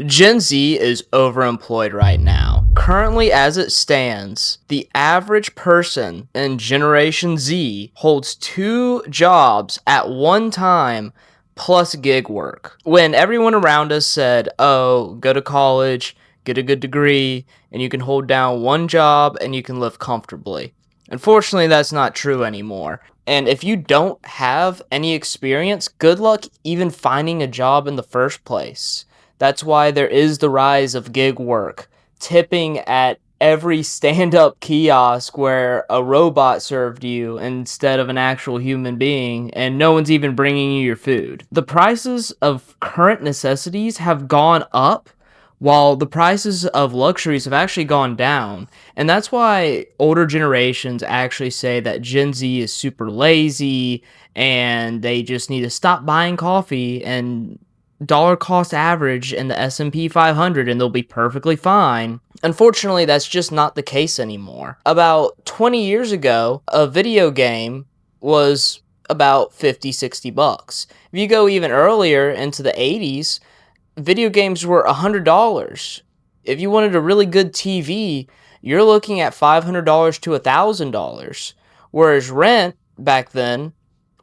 Gen Z is overemployed right now. Currently, as it stands, the average person in Generation Z holds two jobs at one time plus gig work. When everyone around us said, oh, go to college, get a good degree, and you can hold down one job and you can live comfortably. Unfortunately, that's not true anymore. And if you don't have any experience, good luck even finding a job in the first place. That's why there is the rise of gig work, tipping at every stand-up kiosk where a robot served you instead of an actual human being, and no one's even bringing you your food. The prices of current necessities have gone up, while the prices of luxuries have actually gone down. And that's why older generations actually say that Gen Z is super lazy and they just need to stop buying coffee and dollar cost average in the S&P 500 and they'll be perfectly fine. Unfortunately, that's just not the case anymore. About 20 years ago, a video game was about 50, 60 bucks. If you go even earlier into the 80s, video games were $100. If you wanted a really good TV, you're looking at $500 to $1,000. Whereas rent back then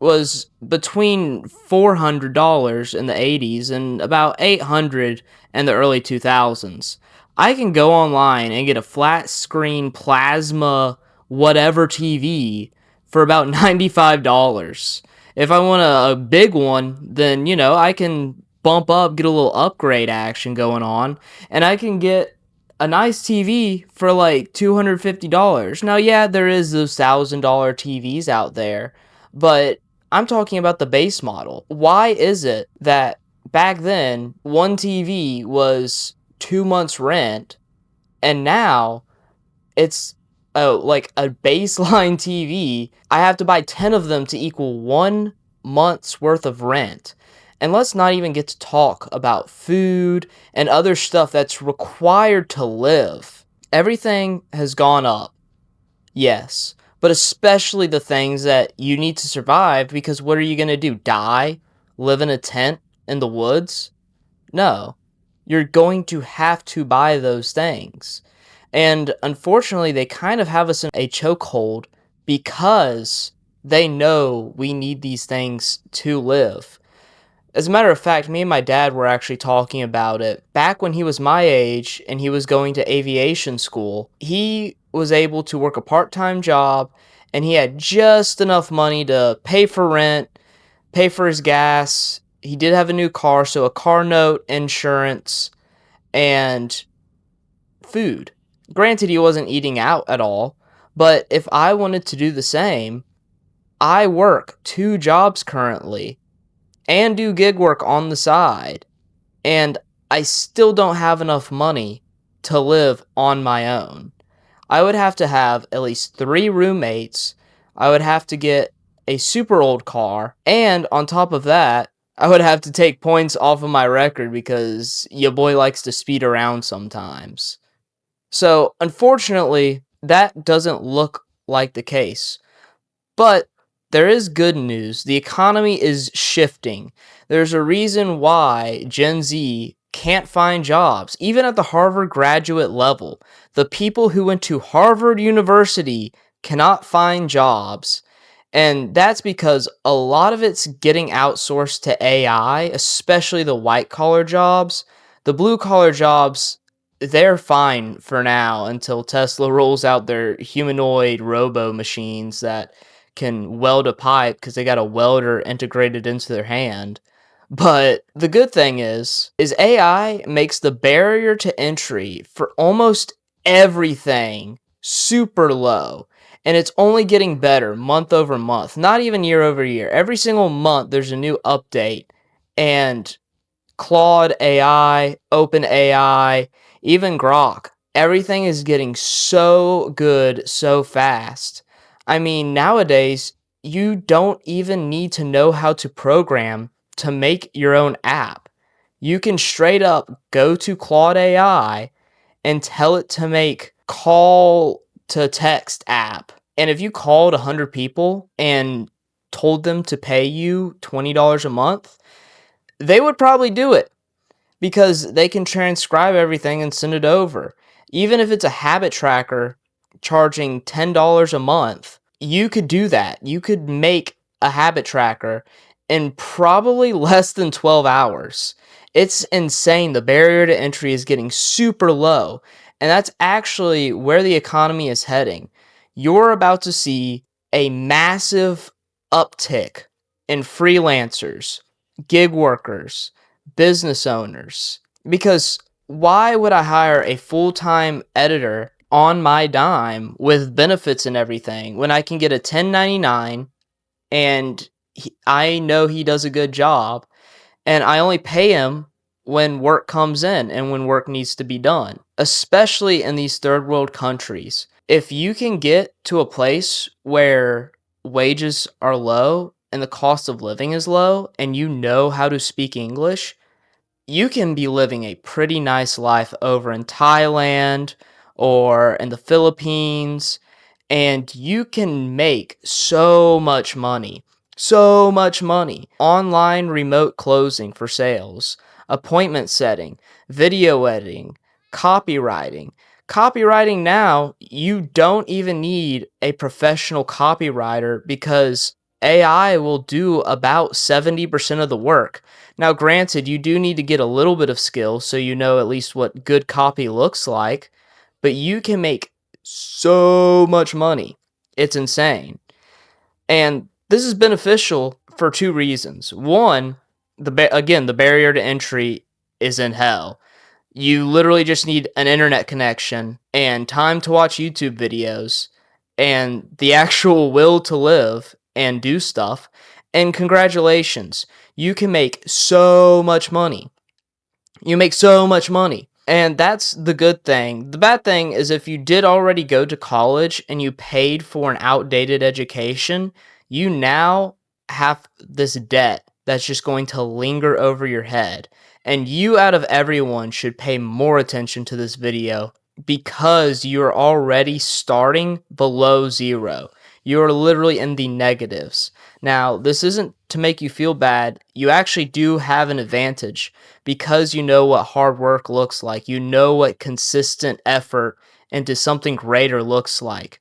was between $400 in the 80s and about $800 in the early 2000s. I can go online and get a flat screen plasma whatever TV for about $95. If I want a big one, then I can bump up, get a little upgrade action going on, and I can get a nice TV for like $250. Now, yeah, there is those $1,000 TVs out there, but I'm talking about the base model. Why is it that back then one TV was 2 months rent, and now it's like a baseline TV, I have to buy 10 of them to equal 1 month's worth of rent? And let's not even get to talk about food and other stuff that's required to live. Everything has gone up, yes, but especially the things that you need to survive, because what are you going to do? Die? Live in a tent in the woods? No. You're going to have to buy those things. And unfortunately, they kind of have us in a chokehold because they know we need these things to live. As a matter of fact, me and my dad were actually talking about it. Back when he was my age and he was going to aviation school, he was able to work a part-time job and he had just enough money to pay for rent, pay for his gas. He did have a new car, so a car note, insurance, and food. Granted, he wasn't eating out at all, but if I wanted to do the same, I work 2 jobs currently and do gig work on the side, and I still don't have enough money to live on my own. I would have to have at least 3 roommates, I would have to get a super old car, and on top of that, I would have to take points off of my record because your boy likes to speed around sometimes. So, unfortunately, that doesn't look like the case. But there is good news. The economy is shifting. There's a reason why Gen Z can't find jobs, even at the Harvard graduate level. The people who went to Harvard University cannot find jobs. And that's because a lot of it's getting outsourced to AI, especially the white collar jobs. The blue collar jobs, they're fine for now until Tesla rolls out their humanoid robo machines that can weld a pipe because they got a welder integrated into their hand. But the good thing is AI makes the barrier to entry for almost everything super low. And it's only getting better month over month, not even year over year. Every single month there's a new update. And Claude AI, OpenAI, even Grok, everything is getting so good so fast. I mean, nowadays, you don't even need to know how to program to make your own app. You can straight up go to Claude AI and tell it to make call to text app. And if you called 100 people and told them to pay you $20 a month, they would probably do it. because they can transcribe everything and send it over. Even if it's a habit tracker charging $10 a month, you could do that. You could make a habit tracker in probably less than 12 hours. It's insane. The barrier to entry is getting super low, and that's actually where the economy is heading. You're about to see a massive uptick in freelancers, gig workers, business owners. Because why would I hire a full time editor on my dime with benefits and everything when I can get a 1099 and I know he does a good job and I only pay him when work comes in and when work needs to be done, especially in these third world countries. If you can get to a place where wages are low and the cost of living is low and you know how to speak English, you can be living a pretty nice life over in Thailand or in the Philippines, and you can make so much money. So much money. Online remote closing for sales, appointment setting, video editing, copywriting. Copywriting now, you don't even need a professional copywriter because AI will do about 70% of the work. Now, granted, you do need to get a little bit of skill so you know at least what good copy looks like, but you can make so much money. It's insane. And this is beneficial for two reasons. One, again, the barrier to entry is in hell. You literally just need an internet connection and time to watch YouTube videos and the actual will to live and do stuff. And congratulations, you can make so much money. You make so much money. And that's the good thing. The bad thing is if you did already go to college and you paid for an outdated education, you now have this debt that's just going to linger over your head. And you, out of everyone, should pay more attention to this video because you're already starting below zero. You're literally in the negatives. Now, this isn't to make you feel bad. You actually do have an advantage because you know what hard work looks like. You know what consistent effort into something greater looks like.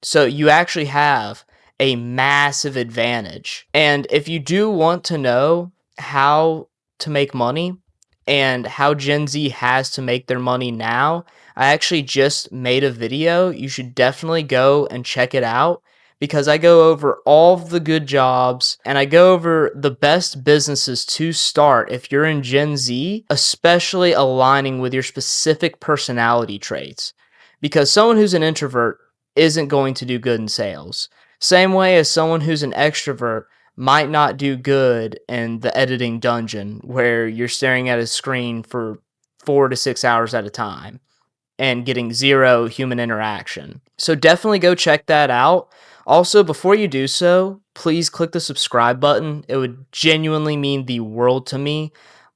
So you actually have a massive advantage. And if you do want to know how to make money and how Gen Z has to make their money now, I actually just made a video. You should definitely go and check it out because I go over all of the good jobs and I go over the best businesses to start if you're in Gen Z, especially aligning with your specific personality traits. Because someone who's an introvert isn't going to do good in sales. Same way as someone who's an extrovert might not do good in the editing dungeon where you're staring at a screen for 4 to 6 hours at a time and getting zero human interaction. So definitely go check that out. Also, before you do so, please click the subscribe button. It would genuinely mean the world to me.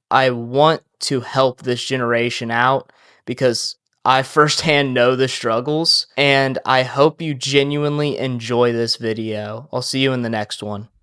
I want to help this generation out because I firsthand know the struggles, and I hope you genuinely enjoy this video. I'll see you in the next one.